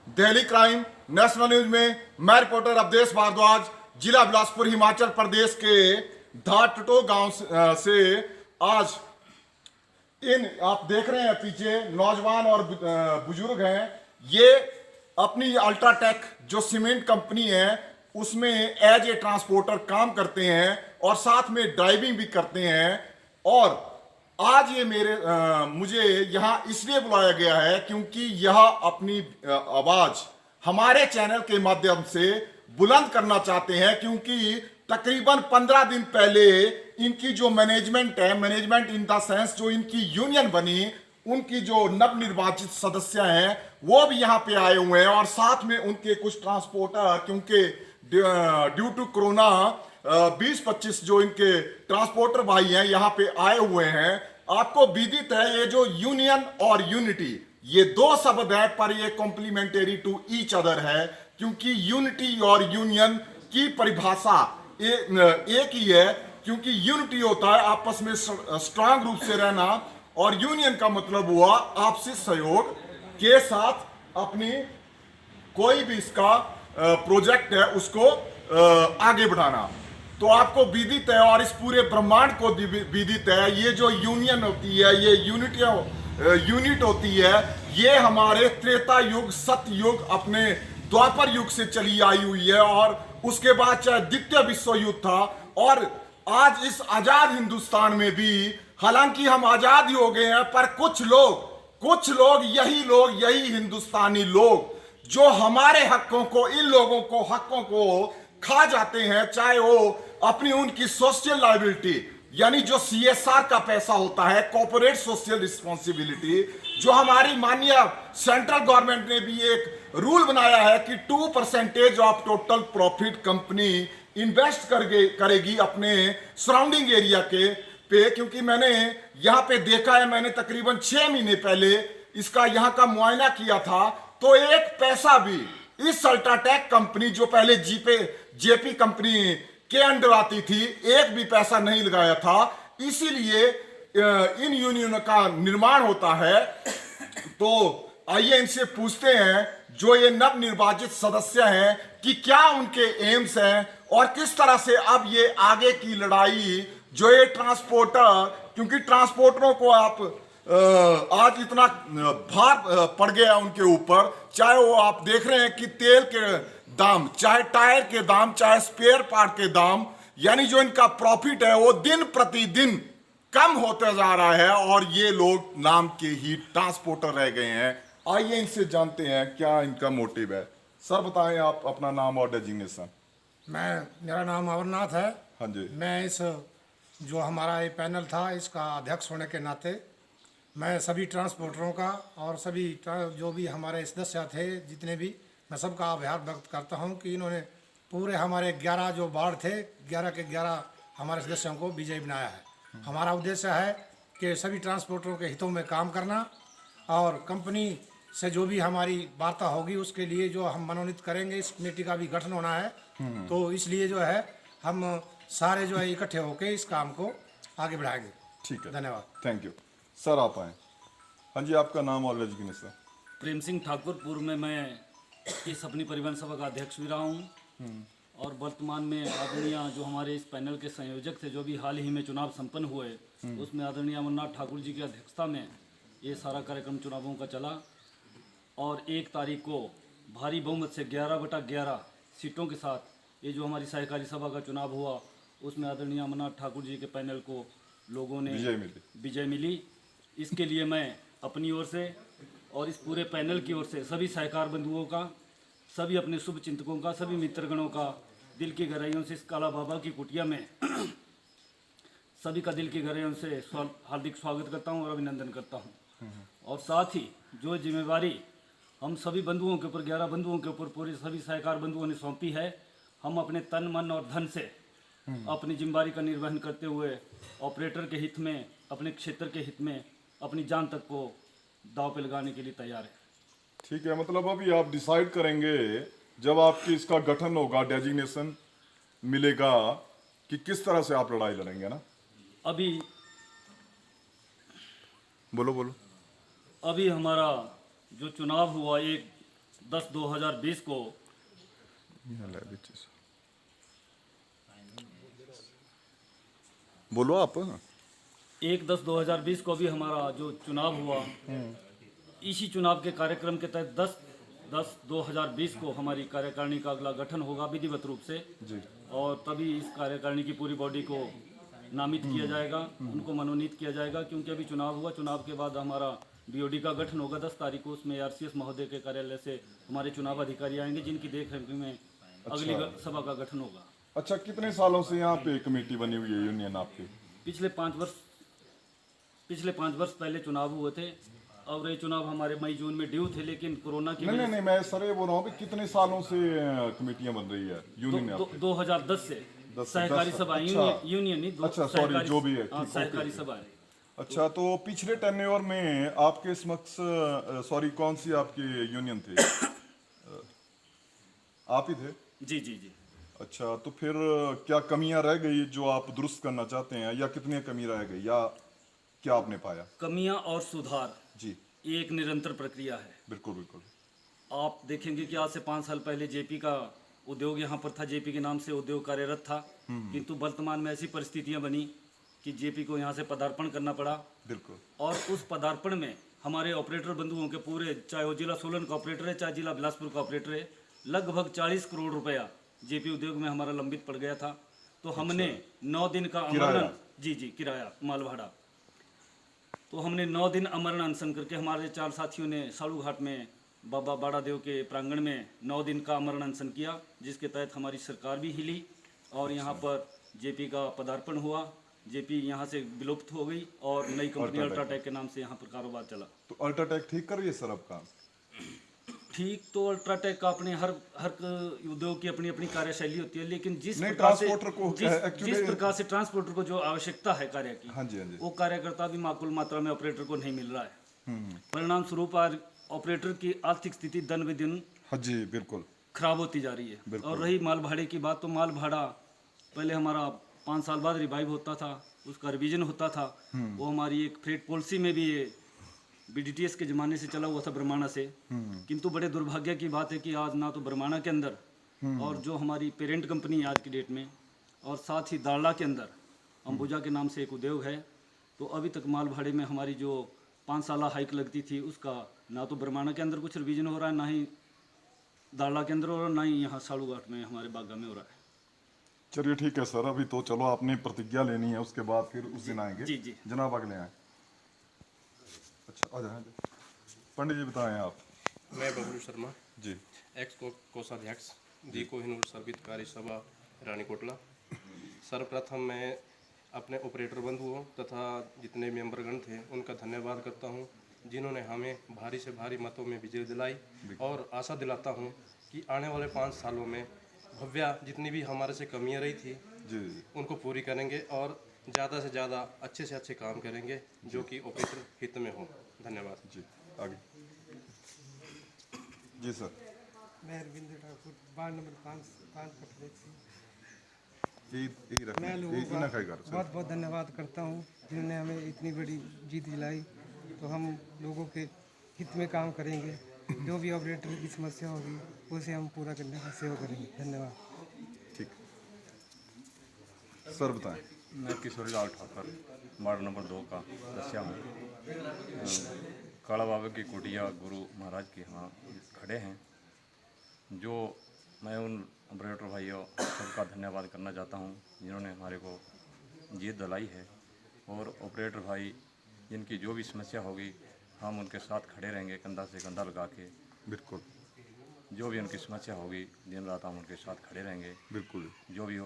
Delhi crime national news में मैं reporter Awadhesh Bhardwaj, जिला बिलासपुर, हिमाचल प्रदेश के धाटटो गांव से आज इन आप देख रहे हैं पीछे नौजवान और बुजुर्ग हैं। ये अपनी अल्ट्राटेक जो सीमेंट कंपनी है उसमें एज ए ट्रांसपोर्टर काम करते हैं और साथ में ड्राइविंग भी करते हैं। और आज ये मुझे यहाँ इसलिए बुलाया गया है क्योंकि यह अपनी आवाज हमारे चैनल के माध्यम से बुलंद करना चाहते हैं, क्योंकि तकरीबन 15 दिन पहले इनकी जो मैनेजमेंट है, मैनेजमेंट इन द सेंस जो इनकी यूनियन बनी, उनकी जो नवनिर्वाचित सदस्य हैं वो भी यहाँ पे आए हुए हैं और साथ में उनके कुछ ट्रांसपोर्टर, क्योंकि ड्यू टू कोरोना 20-25 जो इनके ट्रांसपोर्टर भाई हैं यहाँ पे आए हुए हैं। आपको विदित है ये जो यूनियन और यूनिटी ये दो शब्द है पर ये कॉम्प्लीमेंटरी टू ईच अदर है, क्योंकि यूनिटी और यूनियन की परिभाषा एक ही है। क्योंकि यूनिटी होता है आपस में स्ट्रांग रूप से रहना और यूनियन का मतलब हुआ आपसी सहयोग के साथ अपनी कोई भी इसका प्रोजेक्ट है उसको आगे बढ़ाना। तो आपको विदित है और इस पूरे ब्रह्मांड को विदित है, ये जो यूनियन होती है, ये यूनिट होती है, ये हमारे त्रेता युग, सत्य युग, अपने द्वापर युग से चली आई हुई है। और उसके बाद चाहे द्वितीय विश्व युद्ध था और आज इस आजाद हिंदुस्तान में भी, हालांकि हम आजाद ही हो गए हैं, पर कुछ लोग यही हिंदुस्तानी लोग जो हमारे हकों को, इन लोगों को हकों को खा जाते हैं, चाहे वो अपनी उनकी सोशल लायबिलिटी यानी जो CSR का पैसा होता है, कॉर्पोरेट सोशल रिस्पॉन्सिबिलिटी, जो हमारी माननीय सेंट्रल गवर्नमेंट ने भी एक रूल बनाया है कि 2% of total profit company invest करेगी अपने सराउंडिंग एरिया के पे। क्योंकि मैंने यहाँ पे देखा है, मैंने तकरीबन 6 महीने पहले इसका यहाँ का मुआयना किया था, तो एक पैसा भी इस अल्ट्राटेक कंपनी जो पहले जेपी कंपनी के अंडर आती थी, एक भी पैसा नहीं लगाया था। इसीलिए इन यूनियन का निर्माण होता है। तो आइए इनसे पूछते हैं जो ये नवनिर्वाचित सदस्य हैं कि क्या उनके एम्स हैं और किस तरह से अब ये आगे की लड़ाई जो ये ट्रांसपोर्टर, क्योंकि ट्रांसपोर्टरों को आप आज इतना भार पड़ गया उनके ऊपर, चाहे वो आप देख रहे हैं कि तेल के दाम, चाहे टायर के दाम, चाहे स्पेयर पार्ट के दाम, यानी जो इनका प्रॉफिट है वो दिन प्रतिदिन कम होते जा रहा है और ये लोग नाम के ही ट्रांसपोर्टर रह गए हैं। आइए इनसे जानते हैं क्या इनका मोटिव है। सर बताएं आप अपना नाम और डेजिग्नेशन। मेरा नाम अमरनाथ है। हाँ जी। मैं इस जो हमारा ये पैनल था इसका अध्यक्ष होने के नाते मैं सभी ट्रांसपोर्टरों का और सभी जो भी हमारे सदस्य थे जितने भी, मैं सबका आभार व्यक्त करता हूं कि इन्होंने पूरे हमारे 11 जो वार्ड थे, 11 के 11 हमारे सदस्यों को विजयी बनाया है। हमारा उद्देश्य है कि सभी ट्रांसपोर्टरों के हितों में काम करना और कंपनी से जो भी हमारी वार्ता होगी उसके लिए जो हम मनोनीत करेंगे, इस कमेटी का भी गठन होना है। तो इसलिए जो है हम सारे जो है इकट्ठे होकर इस काम को आगे बढ़ाएंगे। ठीक है, धन्यवाद। Thank you. सर आप आए। हाँ जी, आपका नाम और डेजिग्नेशन। प्रेम सिंह ठाकुर, पूर्व में मैं इस अपनी परिवहन सभा का अध्यक्ष भी रहा हूँ और वर्तमान में आदरणीय जो हमारे इस पैनल के संयोजक थे, जो भी हाल ही में चुनाव संपन्न हुए, उसमें आदरणीय अमरनाथ ठाकुर जी की अध्यक्षता में ये सारा कार्यक्रम चुनावों का चला और 1 तारीख को भारी बहुमत से 11/11 सीटों के साथ ये जो हमारी सहकारी सभा का चुनाव हुआ उसमें आदरणीय अमरनाथ ठाकुर जी के पैनल को लोगों ने विजय मिली। इसके लिए मैं अपनी ओर से और इस पूरे पैनल की ओर से सभी सहकार बंधुओं का, सभी अपने शुभ चिंतकों का, सभी मित्रगणों का दिल की गहराइयों से इस काला बाबा की कुटिया में सभी का दिल की गहराइयों से हार्दिक स्वागत करता हूं और अभिनंदन करता हूं। और साथ ही जो जिम्मेवारी हम सभी बंधुओं के ऊपर, 11 बंधुओं के ऊपर, पूरे सभी सहकार बंधुओं ने सौंपी है, हम अपने तन मन और धन से अपनी जिम्मेवारी का निर्वहन करते हुए ऑपरेटर के हित में, अपने क्षेत्र के हित में अपनी जान तक को दांव पे लगाने के लिए तैयार है। ठीक है, मतलब अभी आप डिसाइड करेंगे जब आपकी इसका गठन होगा, डेजिग्नेशन मिलेगा कि किस तरह से आप लड़ाई लड़ेंगे ना। अभी बोलो। अभी हमारा जो चुनाव हुआ 1 10/10/2020 को बोलो आप। 1/10/2020 को भी हमारा जो चुनाव हुआ, इसी चुनाव के कार्यक्रम के तहत 10/10/2020 को हमारी कार्यकारिणी का अगला गठन होगा विधिवत रूप से जी। और तभी इस कार्यकारिणी की पूरी बॉडी को नामित किया जाएगा, उनको मनोनीत किया जाएगा। क्योंकि अभी चुनाव हुआ, चुनाव के बाद हमारा बीओडी का गठन होगा 10 तारीख को। उसमें आरसीएस महोदय के कार्यालय से हमारे चुनाव अधिकारी आएंगे, जिनकी देखरेख में अगली सभा का गठन होगा। अच्छा, कितने सालों से यहाँ पे कमेटी बनी हुई है यूनियन आपकी? पिछले 5 वर्ष पहले चुनाव हुए थे और ये चुनाव हमारे मई जून में ड्यू थे, लेकिन कोरोना की नहीं नहीं नहीं, मैं सर ये बोल रहा हूँ कि कितने सालों से कमेटियां बन रही है यूनियन में आपकी? 2010 से 10 सहकारी सभा, अच्छा। यूनियन नहीं, अच्छा, सॉरी, जो भी है, ठीक, सहकारी ओके। सभा है। अच्छा, तो पिछले टेन्योर में आपके समक्ष सॉरी कौन सी आपकी यूनियन थी? आप ही थे? जी जी जी। अच्छा, तो फिर क्या कमियां रह गई जो आप दुरुस्त करना चाहते हैं, या कितनी कमी रह गई, या क्या आपने पाया? कमियां और सुधार जी, ये एक निरंतर प्रक्रिया है। बिल्कुल बिल्कुल। आप देखेंगे कि आज से 5 साल पहले जेपी का उद्योग यहाँ पर था, जेपी के नाम से उद्योग कार्यरत था, किंतु वर्तमान में ऐसी परिस्थितियां बनी कि जेपी को यहाँ से पदार्पण करना पड़ा। बिल्कुल। और उस पदार्पण में हमारे ऑपरेटर बंधुओं के पूरे, चाहे वो जिला सोलन का ऑपरेटर है, चाहे जिला बिलासपुर का ऑपरेटर है, लगभग 40 करोड़ रुपया जेपी उद्योग में हमारा लंबित पड़ गया था। तो हमने 9 दिन का अमरण, जी जी, किराया माल भाड़ा, तो हमने 9 दिन अमरण अनशन करके हमारे 4 साथियों ने साड़ू घाट में बाबा बाड़ा देव के प्रांगण में 9 दिन का अमरण अनशन किया, जिसके तहत हमारी सरकार भी हिली और यहाँ पर जेपी का पदार्पण हुआ। जेपी यहाँ से विलुप्त हो गई और नई कंपनी अल्ट्राटेक के नाम से यहाँ पर कारोबार चला। तो अल्ट्राटेक ठीक कर रही है सर अब काम? ठीक, तो अल्ट्राटेक का अपने हर उद्योग की अपनी अपनी कार्यशैली होती है, लेकिन जिस नहीं, प्रकार से ट्रांसपोर्टर को जिस प्रकार से ट्रांसपोर्टर को जो आवश्यकता है कार्य की, हाँ जी हाँ जी। वो कार्यकर्ता भी माकुल मात्रा में ऑपरेटर को नहीं मिल रहा है। परिणाम स्वरूप आज ऑपरेटर की आर्थिक स्थिति दिन ब दिन, हाँ जी, बिल्कुल खराब होती जा रही है। और रही माल भाड़े की बात, तो माल भाड़ा पहले हमारा 5 साल बाद रिवाइव होता था, उसका रिवीजन होता था। वो हमारी एक फ्रेट पॉलिसी में भी बीडीटीएस के ज़माने से चला हुआ था, ब्रह्मांडा से। किंतु बड़े दुर्भाग्य की बात है कि आज ना तो ब्रह्मांडा के अंदर और जो हमारी पेरेंट कंपनी है आज की डेट में, और साथ ही दारला के अंदर अंबुजा के नाम से एक उद्योग है, तो अभी तक माल भाड़े में हमारी जो 5 साल हाइक लगती थी, उसका ना तो ब्रह्मांडा के अंदर कुछ रिवीजन हो रहा है, ना ही दारला के अंदर हो रहा है, ना ही यहाँ साड़ू घाट में हमारे बागा में हो रहा है। चलिए ठीक है सर, अभी तो चलो आपने प्रतिज्ञा लेनी है, उसके बाद फिर उस दिन आएंगे। जी जी। जनाब अगले आए। अच्छा, आ जाए पंडित जी, बताएं आप। मैं बबलू शर्मा जी। एक्स कोषाध्यक्ष दी कोहिनूर सर्वित कार्य सभा रानीकोटला। सर्वप्रथम मैं अपने ऑपरेटर बंधुओं तथा जितने मेंबरगण थे उनका धन्यवाद करता हूं, जिन्होंने हमें भारी से भारी मतों में विजय दिलाई, और आशा दिलाता हूं कि आने वाले 5 सालों में भव्या जितनी भी हमारे से कमियां रही थी जी उनको पूरी करेंगे और ज़्यादा से ज़्यादा अच्छे से अच्छे काम करेंगे जो कि ऑपरेटर हित में हो। धन्यवाद जी। आगे जी सर। मैं अरविंद ठाकुर, वार्ड नंबर 5 कटरे से। मैं लोगों का बहुत बहुत धन्यवाद करता हूँ जिन्होंने हमें इतनी बड़ी जीत दिलाई। तो हम लोगों के हित में काम करेंगे, जो भी ऑपरेटर की समस्या होगी उसे हम पूरा करने का सेवा करेंगे। धन्यवाद। ठीक सर, बताएं। मैं किशोरी लाल ठाकर, वार्ड नंबर 2 का सदस्य हूँ। काला बाबा की कुटिया गुरु महाराज के यहाँ खड़े हैं, जो मैं उन ऑपरेटर भाइयों सबका धन्यवाद करना चाहता हूँ जिन्होंने हमारे को जीत दिलाई है। और ऑपरेटर भाई जिनकी जो भी समस्या होगी हम उनके साथ खड़े रहेंगे, कंधा से कंधा लगा के। बिल्कुल। जो भी उनकी समस्या होगी दिन रात हम उनके साथ खड़े रहेंगे। बिल्कुल। जो भी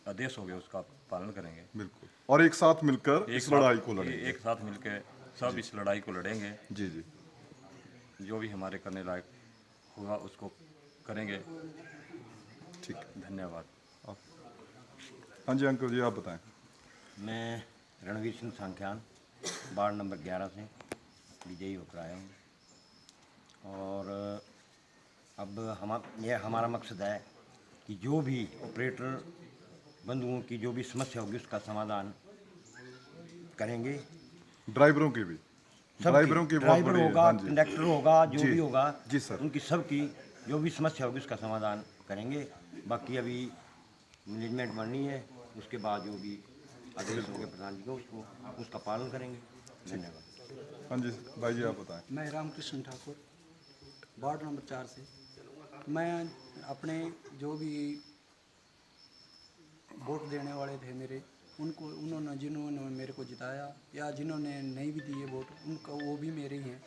आदेश होंगे उसका पालन करेंगे। बिल्कुल। और एक साथ मिलकर इस लड़ाई को लड़ेंगे। एक साथ मिलकर सब इस लड़ाई को लड़ेंगे। जी जी। जो भी हमारे करने लायक होगा उसको करेंगे। ठीक, धन्यवाद। हाँ जी अंकल जी, आप बताएं। मैं रणवीर सिंह सांख्यान, वार्ड नंबर 11 से विजयी होकर आया हूँ। और अब हमारा मकसद है कि जो भी ऑपरेटर बंधुओं की जो भी समस्या होगी उसका समाधान करेंगे। ड्राइवरों की भी? ड्राइवरों की बहुत ड्राइवर बड़ी, होगा, हाँ जी। कंडक्टर होगा, जो जी, भी होगा, जी सर। उनकी सबकी जो भी समस्या होगी उसका समाधान करेंगे। बाकी अभी मैनेजमेंट बननी है, उसके बाद जो भी आदेश होंगे प्रधान जी को उसका पालन करेंगे। धन्यवाद। हाँ जी भाई जी, आप बताएं। मैं रामकृष्ण ठाकुर, वार्ड नंबर 4 से। मैं अपने जो भी वोट देने वाले थे मेरे, उन्होंने जिन्होंने मेरे को जिताया या जिन्होंने नहीं भी दिए वोट, उनका वो भी मेरे ही हैं।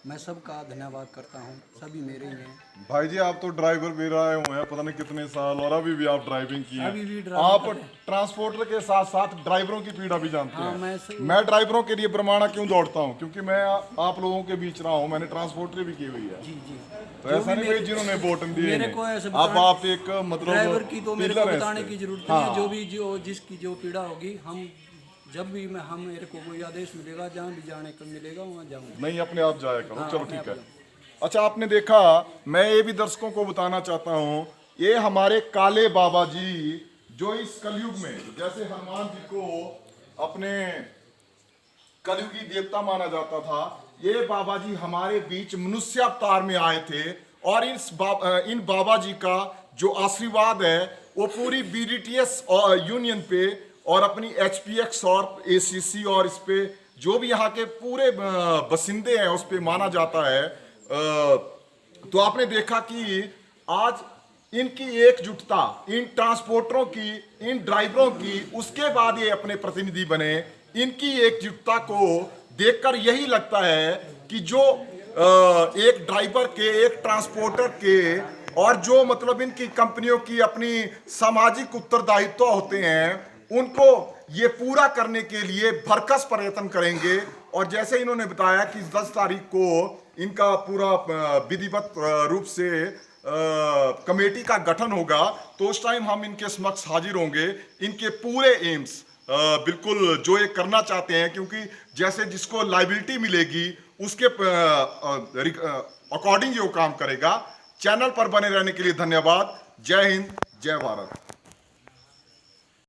मैं सबका धन्यवाद करता हूँ, सभी मेरे ही हैं। भाई जी आप तो ड्राइवर भी रहे हुए हैं पता नहीं कितने साल, और अभी भी आप ड्राइविंग की अभी भी है। ड्राइविंग आप कर रहे हैं। ट्रांसपोर्टर के साथ साथ ड्राइवरों की पीड़ा भी जानते हाँ, हैं। मैं ड्राइवरों के लिए ब्रह्मांड क्यों दौड़ता हूँ, क्योंकि मैं आप लोगों के बीच रहा हूँ, मैंने ट्रांसपोर्टर भी की हुई है। जी जी। तो ऐसा नहीं भाई जिन्होंने वोट दिए मेरे हैं। को ऐसे अब बताने- आप एक मतलब ड्राइवर की तो मेरे को पिलर हैं बताने इसके। की जरूरत हाँ। नहीं है। जो भी जिसकी जो पीड़ा होगी, हम जब भी हम मेरे को कोई आदेश मिलेगा, जहाँ भी जाने को मिलेगा वहाँ जाऊँगा। नहीं अपने आप जाया करो। हाँ, चलो अपने ठीक आप है। अच्छा आपने देखा, मैं ये भी दर्शकों को बताना चाहता हूँ, ये हमारे काले बाबा जी जो इस कलयुग में जैसे हनुमान जी को अपने कलयुगी देवता माना जाता था, ये बाबा जी हमारे बीच मनुष्य अवतार में आए थे। और इन बाबा जी का जो आशीर्वाद है वो पूरी BDTS यूनियन पे और अपनी HPX और ACC और इस पे जो भी यहाँ के पूरे बसिंदे हैं उस पे माना जाता है। तो आपने देखा कि आज इनकी एकजुटता, इन ट्रांसपोर्टरों की, इन ड्राइवरों की, उसके बाद ये अपने प्रतिनिधि बने, इनकी एकजुटता को देखकर यही लगता है कि जो एक ड्राइवर के, एक ट्रांसपोर्टर के और जो मतलब इनकी कंपनियों की अपनी सामाजिक उत्तरदायित्व होते हैं, उनको ये पूरा करने के लिए भरकस प्रयत्न करेंगे। और जैसे इन्होंने बताया कि 10 तारीख को इनका पूरा विधिवत रूप से कमेटी का गठन होगा, तो उस टाइम हम इनके समक्ष हाजिर होंगे। इनके पूरे एम्स बिल्कुल जो ये करना चाहते हैं, क्योंकि जैसे जिसको लायबिलिटी मिलेगी उसके अकॉर्डिंग जो काम करेगा। चैनल पर बने रहने के लिए धन्यवाद। जय हिंद, जय भारत।